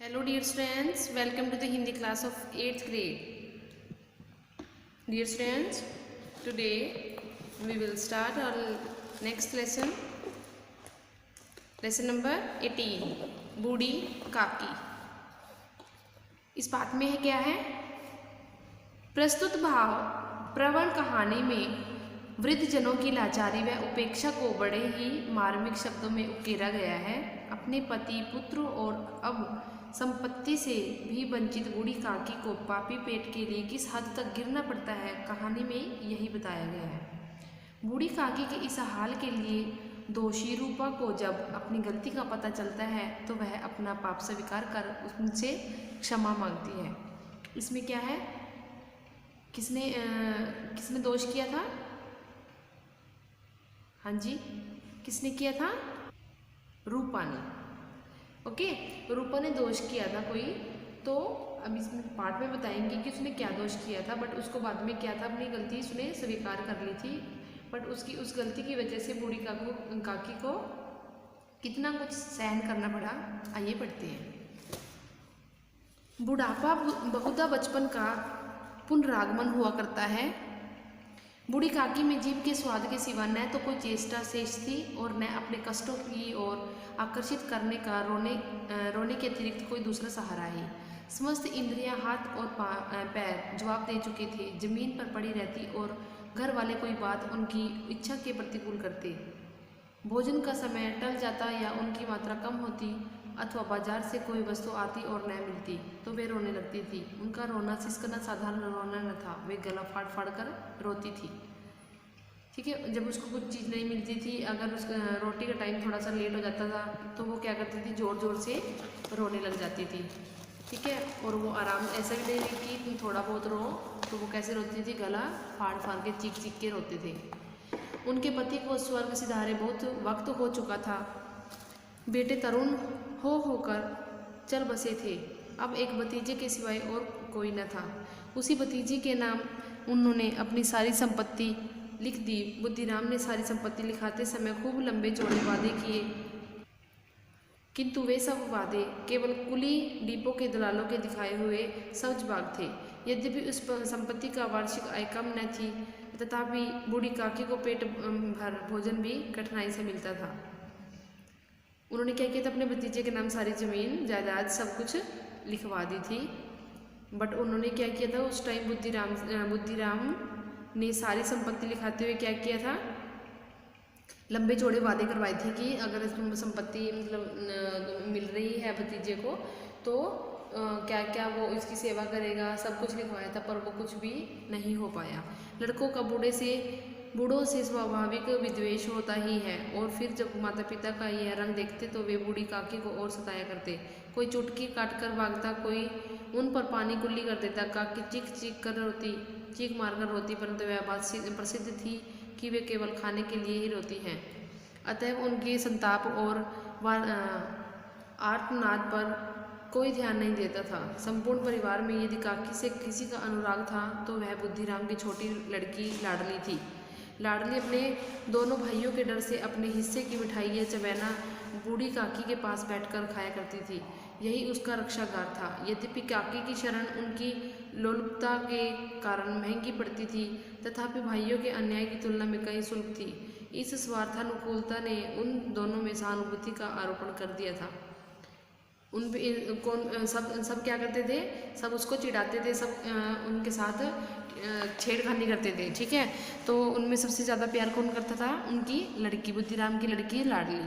Hello dear students, welcome to the Hindi class of 8th grade. Dear students, today we will start our next lesson, lesson number 18, बूढ़ी काकी। इस पाठ में है क्या है? प्रस्तुत भाव प्रवण कहानी में वृद्ध जनों की लाचारी व उपेक्षा को बड़े ही मार्मिक शब्दों में उकेरा गया है। अपने पति, पुत्र और अब संपत्ति से भी वंचित बूढ़ी काकी को पापी पेट के लिए किस हद तक गिरना पड़ता है, कहानी में यही बताया गया है। बूढ़ी काकी के इस हाल के लिए दोषी रूपा को जब अपनी गलती का पता चलता है तो वह अपना पाप स्वीकार कर उनसे क्षमा मांगती है। इसमें क्या है? किसने दोष किया था? हाँ जी, किसने किया था? रूपा ने। ओके, रूपा ने दोष किया था कोई, तो अब इसमें पाठ में बताएंगे कि उसने क्या दोष किया था। बट उसको बाद में क्या था, अपनी गलती उसने स्वीकार कर ली थी। बट उसकी उस गलती की वजह से बूढ़ी काकी को कितना कुछ सहन करना पड़ा, आइए पढ़ते हैं। बुढ़ापा बहुधा बचपन का पुनरागमन हुआ करता है। बूढ़ी काकी में जीभ के स्वाद के सिवा न तो कोई चेष्टा शेष थी और न अपने कष्टों की ओर आकर्षित करने का रोने के अतिरिक्त कोई दूसरा सहारा ही। समस्त इंद्रियां, हाथ और पैर जवाब दे चुके थे। जमीन पर पड़ी रहती और घर वाले कोई बात उनकी इच्छा के प्रतिकूल करते। भोजन का समय टल जाता या उनकी मात्रा कम होती अथवा बाजार से कोई वस्तु आती और न मिलती तो वे रोने लगती थी। उनका रोना सिसकना साधारण रोना न था, वे गला फाड़ फाड़ कर रोती थी। ठीक है, जब उसको कुछ चीज़ नहीं मिलती थी, अगर उसका रोटी का टाइम थोड़ा सा लेट हो जाता था तो वो क्या करती थी, ज़ोर ज़ोर से रोने लग जाती थी। ठीक है, और वो आराम ऐसा भी नहीं कि तुम थोड़ा बहुत रो, तो वो कैसे रोती थी, गला फाड़ फाड़ के चीख चीख के रोते थे। उनके पति को स्वर्ग सिधारे बहुत वक्त हो चुका था। बेटे तरुण होकर चल बसे थे। अब एक भतीजे के सिवाय और कोई न था। उसी भतीजे के नाम उन्होंने अपनी सारी संपत्ति लिख दी। बुद्धिराम ने सारी संपत्ति लिखाते समय खूब लंबे चौड़े वादे किए, किंतु वे सब वादे केवल कुली डिपो के दलालों के दिखाए हुए सौजबाग थे। यद्यपि उस संपत्ति का वार्षिक आय कम न थी, तथापि बूढ़ी काकी को पेट भर भोजन भी कठिनाई से मिलता था। उन्होंने क्या किया था, अपने भतीजे के नाम सारी जमीन जायदाद सब कुछ लिखवा दी थी। बट उन्होंने क्या किया था, उस टाइम बुद्धिराम ने सारी संपत्ति लिखाते हुए क्या किया था, लंबे चौड़े वादे करवाए थे कि अगर संपत्ति मतलब मिल रही है भतीजे को तो क्या क्या वो इसकी सेवा करेगा, सब कुछ लिखवाया था। पर वो कुछ भी नहीं हो पाया। लड़कों का बूढ़ों से स्वाभाविक विद्वेष होता ही है, और फिर जब माता पिता का यह रंग देखते तो वे बूढ़ी काकी को और सताया करते। कोई चुटकी काट कर भागता, कोई उन पर पानी कुल्ली कर देता। काकी चीख मार कर रोती, परंतु वह बात प्रसिद्ध थी कि वे केवल खाने के लिए ही रोती हैं। अतएव उनके संताप और आर्तनाद पर कोई ध्यान नहीं देता था। संपूर्ण परिवार में यदि काकी से किसी का अनुराग था तो वह बुद्धिराम की छोटी लड़की लाडली थी। लाडली अपने दोनों भाइयों के डर से अपने हिस्से की मिठाई या चवैना बूढ़ी काकी के पास बैठकर खाया करती थी। यही उसका रक्षागार था। यद्यपि काकी की शरण उनकी लोलुपता के कारण महंगी पड़ती थी, तथापि भाइयों के अन्याय की तुलना में कहीं सुलभ थी। इस स्वार्थानुकूलता ने उन दोनों में सहानुभूति का आरोपण कर दिया था। उन पे सब क्या करते थे, सब उसको चिढ़ाते थे, सब उनके साथ छेड़खानी करते थे। ठीक है, तो उनमें सबसे ज़्यादा प्यार कौन करता था, उनकी लड़की, बुद्धिराम की लड़की लाडली।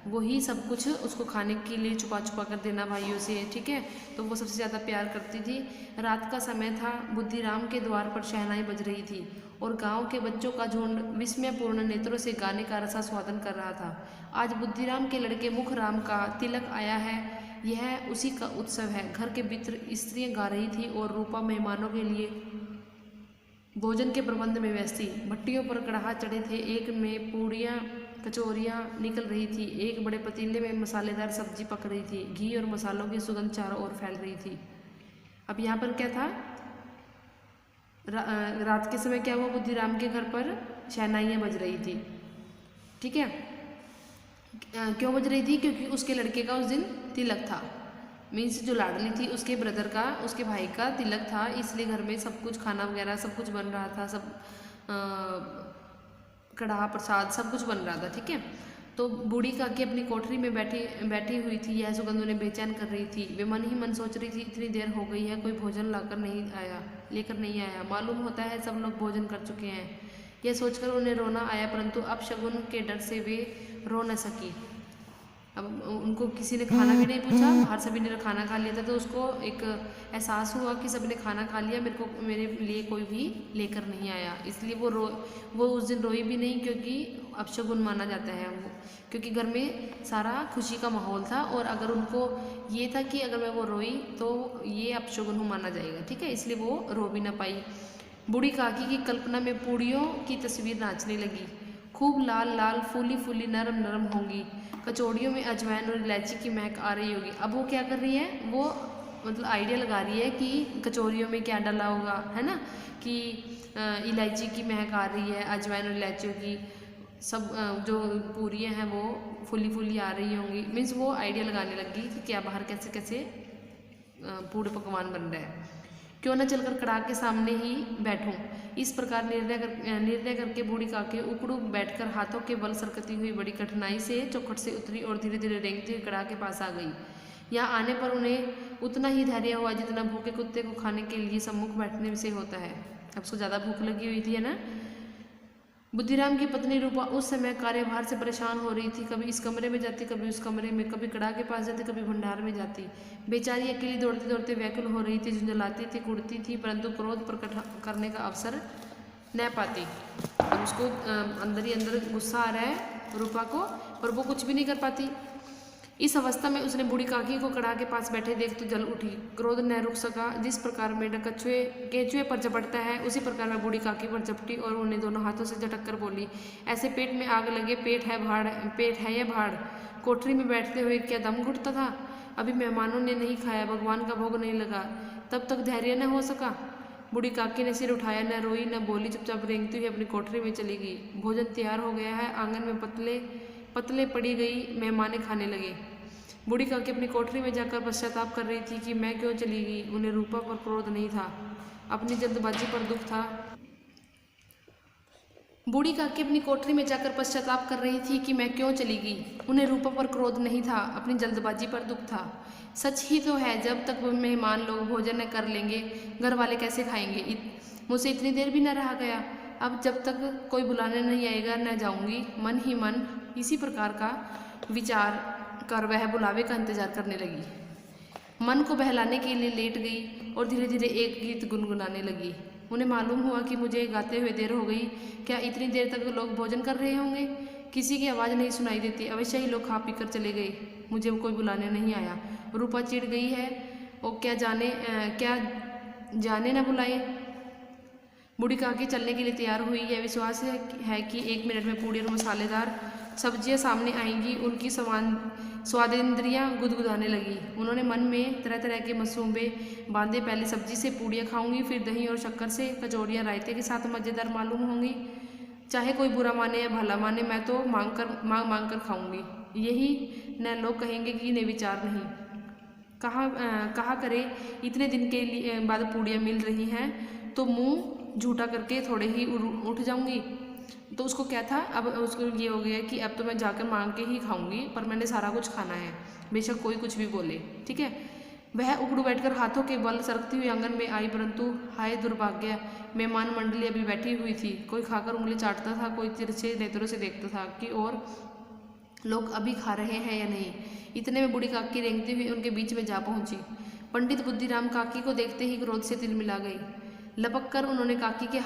वही सब कुछ उसको खाने के लिए छुपा छुपा कर देना भाइयों से। ठीक है, तो वो सबसे ज़्यादा प्यार करती थी। रात का समय था। बुद्धिराम के द्वार पर शहनाई बज रही थी और गांव के बच्चों का झुंड विस्मयपूर्ण नेत्रों से गाने का रसास्वादन कर रहा था। आज बुद्धिराम के लड़के मुखराम का तिलक आया है, यह उसी का उत्सव है। घर के भीतर स्त्रियां गा रही थी और रूपा मेहमानों के लिए भोजन के प्रबंध में व्यस्त थी। भट्टियों पर कड़ाहा चढ़े थे, एक में पूड़ियाँ कचौरियाँ निकल रही थी, एक बड़े पतीले में मसालेदार सब्जी पक रही थी। घी और मसालों की सुगंध चारों ओर फैल रही थी। अब यहाँ पर क्या था, रात के समय क्या हुआ, बुद्धिराम के घर पर शहनाइयाँ बज रही थी। ठीक है, क्यों बज रही थी, क्योंकि उसके लड़के का उस दिन तिलक था। मीन्स जो लाडली थी उसके ब्रदर का, उसके भाई का तिलक था, इसलिए घर में सब कुछ खाना वगैरह सब कुछ बन रहा था, सब कढ़ा प्रसाद सब कुछ बन रहा था। ठीक है, तो बूढ़ी काकी अपनी कोठरी में बैठी हुई थी। यह सुगंध उन्हें बेचैन कर रही थी। वे मन ही मन सोच रही थी, इतनी देर हो गई है, कोई भोजन लेकर नहीं आया। मालूम होता है सब लोग भोजन कर चुके हैं। यह सोचकर उन्हें रोना आया, परंतु अब शगुन के डर से वे रो न सकी। अब उनको किसी ने खाना भी नहीं पूछा, बाहर सभी ने खाना खा लिया था, तो उसको एक एहसास हुआ कि सबने खाना खा लिया, मेरे लिए कोई भी लेकर नहीं आया। इसलिए वो उस दिन रोई भी नहीं, क्योंकि अपशगुन माना जाता है वो, क्योंकि घर में सारा खुशी का माहौल था। और अगर उनको ये था कि अगर मैं वो रोई तो ये अपशगुन माना जाएगा। ठीक है, इसलिए वो रो भी ना पाई। बूढ़ी काकी की कल्पना में पूड़ियों की तस्वीर नाचने लगी। खूब लाल लाल फूली फूली नरम नरम होंगी, कचौड़ियों में अजवाइन और इलायची की महक आ रही होगी। अब वो क्या कर रही है, वो मतलब आइडिया लगा रही है कि कचौड़ियों में क्या डाला होगा, है ना, कि इलायची की महक आ रही है, अजवाइन और इलायचियों की सब जो पूरियाँ हैं वो फूली फूली आ रही होंगी। मीन्स वो आइडिया लगाने लगी कि क्या बाहर कैसे कैसे पूरे पकवान बन रहे हैं, क्यों न चलकर कड़ाह के सामने ही बैठूं। इस प्रकार निर्णय करके बूढ़ी काकी उकड़ू बैठकर हाथों के बल सरकती हुई बड़ी कठिनाई से चौखट से उतरी और धीरे धीरे रेंगती हुई कड़ाह के पास आ गई। यहाँ आने पर उन्हें उतना ही धैर्य हुआ जितना भूखे कुत्ते को खाने के लिए सम्मुख बैठने से होता है। अब उसको ज़्यादा भूख लगी हुई थी, है ना। बुद्धिराम की पत्नी रूपा उस समय कार्यभार से परेशान हो रही थी। कभी इस कमरे में जाती, कभी उस कमरे में, कभी कड़ाह के पास जाती, कभी भंडार में जाती। बेचारी अकेली दौड़ते दौड़ते व्याकुल हो रही थी, झुंझलाती थी, कुड़ती थी, परंतु क्रोध प्रकट करने का अवसर न पाती। और उसको अंदर ही अंदर गुस्सा आ रहा है रूपा को, पर वो कुछ भी नहीं कर पाती। इस अवस्था में उसने बूढ़ी काकी को कड़ाह के पास बैठे देख तो जल उठी। क्रोध न रुक सका। जिस प्रकार मेढक केंचुए पर झपटता है, उसी प्रकार मैं बूढ़ी काकी पर झपटी और उन्हें दोनों हाथों से झटक कर बोली, ऐसे पेट में आग लगे, पेट है या भाड़। कोठरी में बैठते हुए क्या दम घुटता था। अभी मेहमानों ने नहीं खाया, भगवान का भोग नहीं लगा, तब तक धैर्य न हो सका। बूढ़ी काकी ने सिर उठाया, न रोई न बोली, चुपचाप रेंगती हुई अपनी कोठरी में चली गई। भोजन तैयार हो गया है, आंगन में पतले पड़ी गई मेहमाने खाने लगे। बूढ़ी काकी अपनी कोठरी में जाकर पश्चाताप कर रही थी कि मैं क्यों चली गई। उन्हें रूपा पर क्रोध नहीं था, अपनी जल्दबाजी पर दुख था। बूढ़ी काकी अपनी कोठरी में जाकर पश्चाताप कर रही थी कि मैं क्यों चली गई। उन्हें रूपा पर क्रोध नहीं था, अपनी जल्दबाजी पर दुख था। सच ही तो है, जब तक मेहमान लोग भोजन न कर लेंगे, घर वाले कैसे खाएंगे। मुझसे इतनी देर भी न रहा गया। अब जब तक कोई बुलाने नहीं आएगा न जाऊंगी। मन ही मन इसी प्रकार का विचार कर वह बुलावे का इंतजार करने लगी। मन को बहलाने के लिए लेट गई और धीरे धीरे एक गीत गुनगुनाने लगी। उन्हें मालूम हुआ कि मुझे गाते हुए देर हो गई। क्या इतनी देर तक लोग भोजन कर रहे होंगे। किसी की आवाज़ नहीं सुनाई देती, अवश्य ही लोग खा पी कर चले गए, मुझे कोई बुलाने नहीं आया। रूपा चिढ़ गई है और क्या जाने न बुलाए। बूढ़ी काकी चलने के लिए तैयार हुई। यह विश्वास है कि 1 मिनट में पूड़ी और मसालेदार सब्जियां सामने आएंगी। उनकी स्वादेंद्रियां गुदगुदाने लगी। उन्होंने मन में तरह तरह के मंसूबे बांधे। पहले सब्जी से पूड़ियाँ खाऊंगी, फिर दही और शक्कर से कचौड़ियाँ रायते के साथ मज़ेदार मालूम होंगी। चाहे कोई बुरा माने या भला माने, मैं तो मांग कर खाऊंगी। यही न लोग कहेंगे कि इन्हें विचार नहीं। कहा करे, इतने दिन के लिए बाद पूड़ियाँ मिल रही हैं तो मुँह झूठा करके थोड़े ही उठ जाऊंगी। तो उसको क्या था, अब उसको ये हो गया कि अब तो मैं जाकर मांग के ही खाऊंगी, पर मैंने सारा कुछ खाना है, बेशक कोई कुछ भी बोले। ठीक है, वह उकड़ू बैठकर हाथों के बल सरकती हुई आंगन में आई, परंतु हाय दुर्भाग्य, मेहमान मंडली अभी बैठी हुई थी। कोई खाकर उंगली चाटता था, कोई तिरछे नेत्रों से देखता था कि और लोग अभी खा रहे हैं या नहीं। इतने में बूढ़ी काकी रेंगती हुई उनके बीच में जा पहुंची। पंडित बुद्धिराम काकी को देखते ही क्रोध से तिलमिला गई। लपक कर उन्होंने काकी के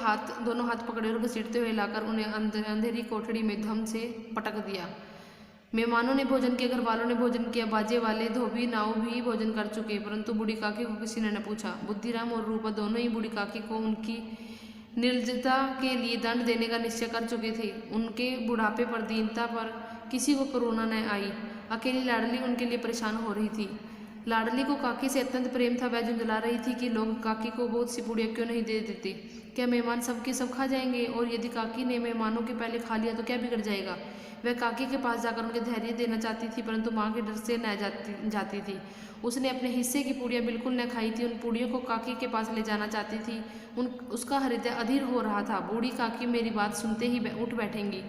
दोनों हाथ पकड़े और घसीटते हुए लाकर उन्हें अंधेरी कोठड़ी में धम से पटक दिया। मेहमानों ने भोजन किया, घर वालों ने भोजन किया, बाजे वाले धोबी नाव भी भोजन कर चुके, परंतु बूढ़ी काकी को किसी ने न पूछा। बुद्धिराम और रूपा दोनों ही बूढ़ी काकी को उनकी निर्लजता के लिए दंड देने का निश्चय कर चुके थे। उनके बुढ़ापे पर, दीनता पर किसी को करुणा न आई। अकेली लाडली उनके लिए परेशान हो रही थी। लाडली को काकी से अत्यंत प्रेम था। वह झुंझला रही थी कि लोग काकी को बहुत सी पूड़ियाँ क्यों नहीं दे देते। क्या मेहमान सबके सब खा जाएंगे, और यदि काकी ने मेहमानों के पहले खा लिया तो क्या बिगड़ जाएगा। वह काकी के पास जाकर उनके धैर्य देना चाहती थी, परंतु माँ के डर से न जाती थी। उसने अपने हिस्से की पूड़ियाँ बिल्कुल न खाई थी। उन पूड़ियों को काकी के पास ले जाना चाहती थी। उसका हृदय अधीर हो रहा था। बूढ़ी काकी मेरी बात सुनते ही उठ बैठेंगी,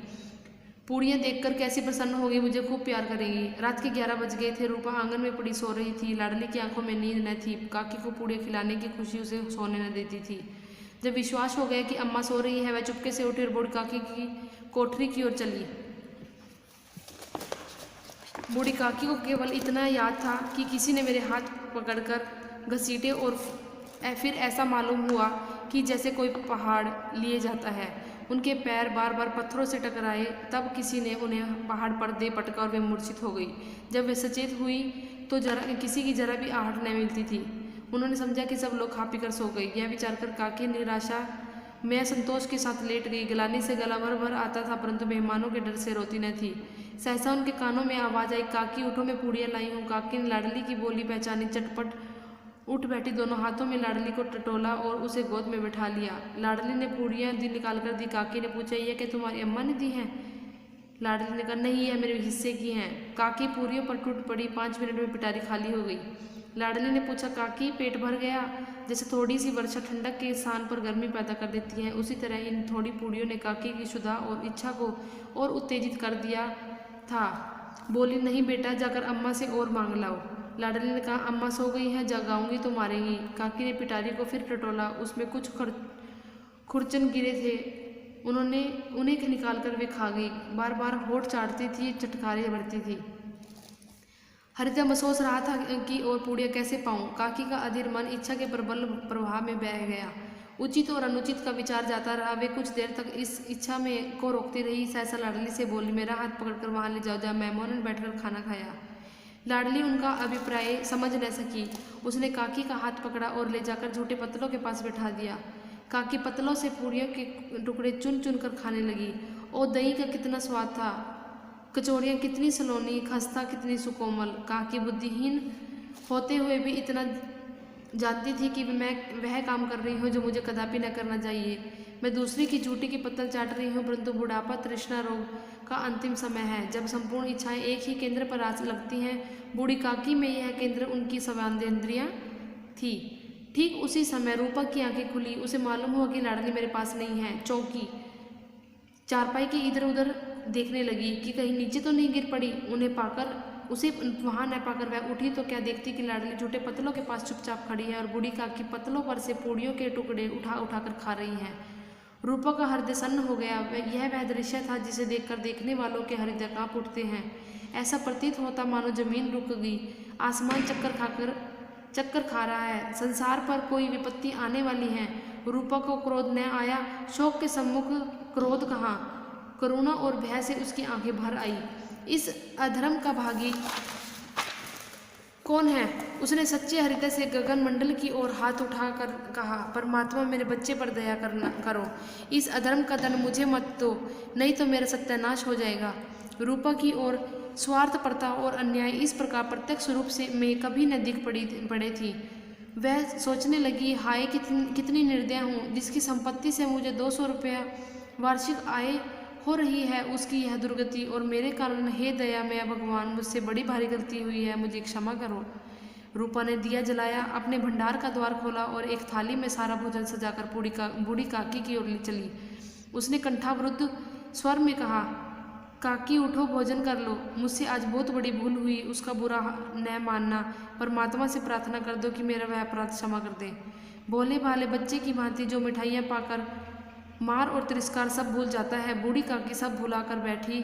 पूड़ियाँ देखकर कैसी प्रसन्न होगी, मुझे खूब प्यार करेंगी। रात के 11 बज गए थे। रूपा आंगन में पड़ी सो रही थी। लाडली की आंखों में नींद न थी। काकी को पूड़ियाँ खिलाने की खुशी उसे सोने न देती थी। जब विश्वास हो गया कि अम्मा सो रही है, वह चुपके से उठी और बूढ़ी काकी की कोठरी की ओर चली। बूढ़ी काकी को केवल इतना याद था कि किसी ने मेरे हाथ पकड़कर घसीटे, और फिर ऐसा मालूम हुआ कि जैसे कोई पहाड़ लिए जाता है। उनके पैर बार बार पत्थरों से टकराए। तब किसी ने उन्हें पहाड़ पर दे पटका और वे मूर्छित हो गई। जब वे सचेत हुई तो किसी की जरा भी आहट न मिलती थी। उन्होंने समझा कि सब लोग खा पी कर सो गए। यह विचार कर काकी निराशा मैं संतोष के साथ लेट गई। गलानी से गला भर भर आता था, परंतु मेहमानों के डर से रोती न थी। सहसा उनके कानों में आवाज आई, काकी उठो, मैं पूड़ियाँ लाई हूँ। काकी ने लाडली की बोली पहचानी। चटपट उठ बैठी, दोनों हाथों में लाडली को टटोला और उसे गोद में बैठा लिया। लाडली ने पूड़ियाँ निकाल कर दी। काकी ने पूछा, यह क्या तुम्हारी अम्मा ने दी हैं? लाडली ने कहा, नहीं, यह मेरे हिस्से की हैं। काकी पूड़ियों पर टूट पड़ी। 5 मिनट में पिटारी खाली हो गई। लाडली ने पूछा, काकी पेट भर गया? जैसे थोड़ी सी वर्षा ठंडक के स्थान पर गर्मी पैदा कर देती है, उसी तरह इन थोड़ी पूड़ियों ने काकी की क्षुधा और इच्छा को और उत्तेजित कर दिया था। बोली, नहीं बेटा, जाकर अम्मा से और मांग लाओ। लाडली ने कहा, अम्मा सो गई हैं, जगाऊंगी तो मारेंगी। काकी ने पिटारी को फिर टटोला। उसमें कुछ खुरचन गिरे थे। उन्हें निकाल कर वे खा गई। बार बार होठ चाटती थी, चटकारे भरती थी। हरिता महसूस रहा था कि और पूड़ियाँ कैसे पाऊँ। काकी का अधीर मन इच्छा के प्रबल प्रभाव में बह गया। उचित और अनुचित का विचार जाता रहा। वे कुछ देर तक इस इच्छा में को रोकती रही। सहसा लाडली से बोली, मेरा हाथ पकड़कर वहाँ ले जाओ, जहाँ मेहमानों ने बैठकर खाना खाया। लाडली उनका अभिप्राय समझ न सकी। उसने काकी का हाथ पकड़ा और ले जाकर झूठे पत्तलों के पास बैठा दिया। काकी पत्तलों से पूड़ियों के टुकड़े चुन चुन कर खाने लगी। और दही का कितना स्वाद था, कचौड़ियाँ कितनी सलोनी, खस्ता कितनी सुकोमल। काकी बुद्धिहीन होते हुए भी इतना जानती थी कि मैं वह काम कर रही हूँ जो मुझे कदापि न करना चाहिए। मैं दूसरी की झूठी की पत्तल चाट रही हूँ, परंतु बुढ़ापा तृष्णा रोग का अंतिम समय है, जब संपूर्ण इच्छाएं एक ही केंद्र पर आ लगती हैं। बूढ़ी काकी में यह केंद्र उनकी संवेदनेंद्रियाँ थी। ठीक उसी समय रूपा की आंखें खुली। उसे मालूम हुआ कि लाडली मेरे पास नहीं है। चौकी चारपाई के इधर उधर देखने लगी कि कहीं नीचे तो नहीं गिर पड़ी। उसे वहां न पाकर वह उठी तो क्या देखती कि लाडली झूठे पत्तलों के पास चुपचाप खड़ी है और बूढ़ी काकी पत्तलों पर से पूड़ियों के टुकड़े उठा उठाकर खा रही हैं। रूपा का हृदय सन्न हो गया। वह दृश्य था जिसे देखकर देखने वालों के हृदय कांप उठते हैं। ऐसा प्रतीत होता मानो जमीन रुक गई, आसमान चक्कर खा रहा है, संसार पर कोई विपत्ति आने वाली है। रूपा को क्रोध न आया। शोक के सम्मुख क्रोध कहाँ, करुणा और भय से उसकी आंखें भर आई। इस अधर्म का भागी कौन है? उसने सच्चे हृदय से गगन मंडल की ओर हाथ उठाकर कहा, परमात्मा मेरे बच्चे पर दया करो। इस अधर्म का दंड मुझे मत दो, नहीं तो मेरा सत्यानाश हो जाएगा। रूपा की ओर स्वार्थपरता और अन्याय इस प्रकार प्रत्यक्ष रूप से मैं कभी न दिख पड़े थी। वह सोचने लगी, हाय कितनी निर्दय हूँ, जिसकी संपत्ति से मुझे 200 रुपया वार्षिक आय हो रही है, उसकी यह दुर्गति, और मेरे कारण हे दया में भगवान, मुझसे बड़ी भारी गलती हुई है, मुझे क्षमा करो। रूपा ने दिया जलाया, अपने भंडार का द्वार खोला और एक थाली में सारा भोजन सजाकर बूढ़ी काकी की ओर चली। उसने कंठावरुद्ध स्वर में कहा, काकी उठो, भोजन कर लो, मुझसे आज बहुत बड़ी भूल हुई, उसका बुरा न मानना। परमात्मा से प्रार्थना कर दो कि मेरा वह अपराध क्षमा कर दे। भोले भाले बच्चे की भांति जो मिठाइयाँ पाकर मार और तिरस्कार सब भूल जाता है, बूढ़ी काकी सब भुलाकर बैठी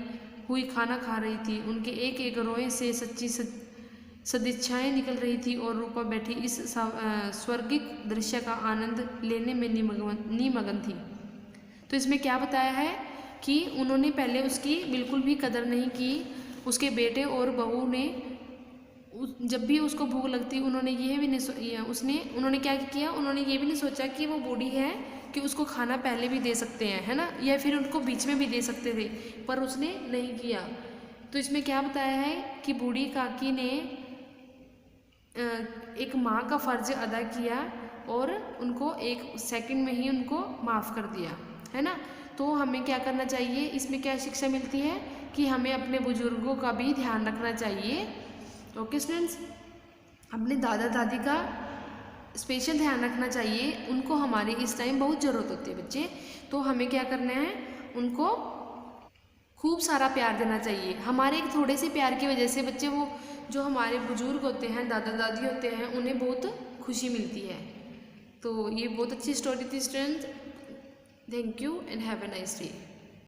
हुई खाना खा रही थी। उनके एक एक रोए से सच्ची सदिच्छाएं निकल रही थी और रूपा बैठी इस स्वर्गिक दृश्य का आनंद लेने में निमग्न थी। तो इसमें क्या बताया है कि उन्होंने पहले उसकी बिल्कुल भी कदर नहीं की। उसके बेटे और बहू ने जब भी उसको भूख लगती, उन्होंने ये भी नहीं उन्होंने क्या किया, उन्होंने ये भी नहीं सोचा कि वो बूढ़ी है कि उसको खाना पहले भी दे सकते हैं, है ना, या फिर उनको बीच में भी दे सकते थे, पर उसने नहीं किया। तो इसमें क्या बताया है कि बूढ़ी काकी ने एक माँ का फ़र्ज अदा किया और उनको 1 सेकंड में ही उनको माफ़ कर दिया, है ना। तो हमें क्या करना चाहिए, इसमें क्या शिक्षा मिलती है कि हमें अपने बुजुर्गों का भी ध्यान रखना चाहिए। ओके स्टूडेंट्स, अपने दादा दादी का स्पेशल ध्यान रखना चाहिए, उनको हमारी इस टाइम बहुत ज़रूरत होती है बच्चे। तो हमें क्या करना है, उनको खूब सारा प्यार देना चाहिए। हमारे एक थोड़े से प्यार की वजह से बच्चे, वो जो हमारे बुजुर्ग होते हैं, दादा दादी होते हैं, उन्हें बहुत खुशी मिलती है। तो ये बहुत अच्छी स्टोरी थी student. Thank you and have a nice day.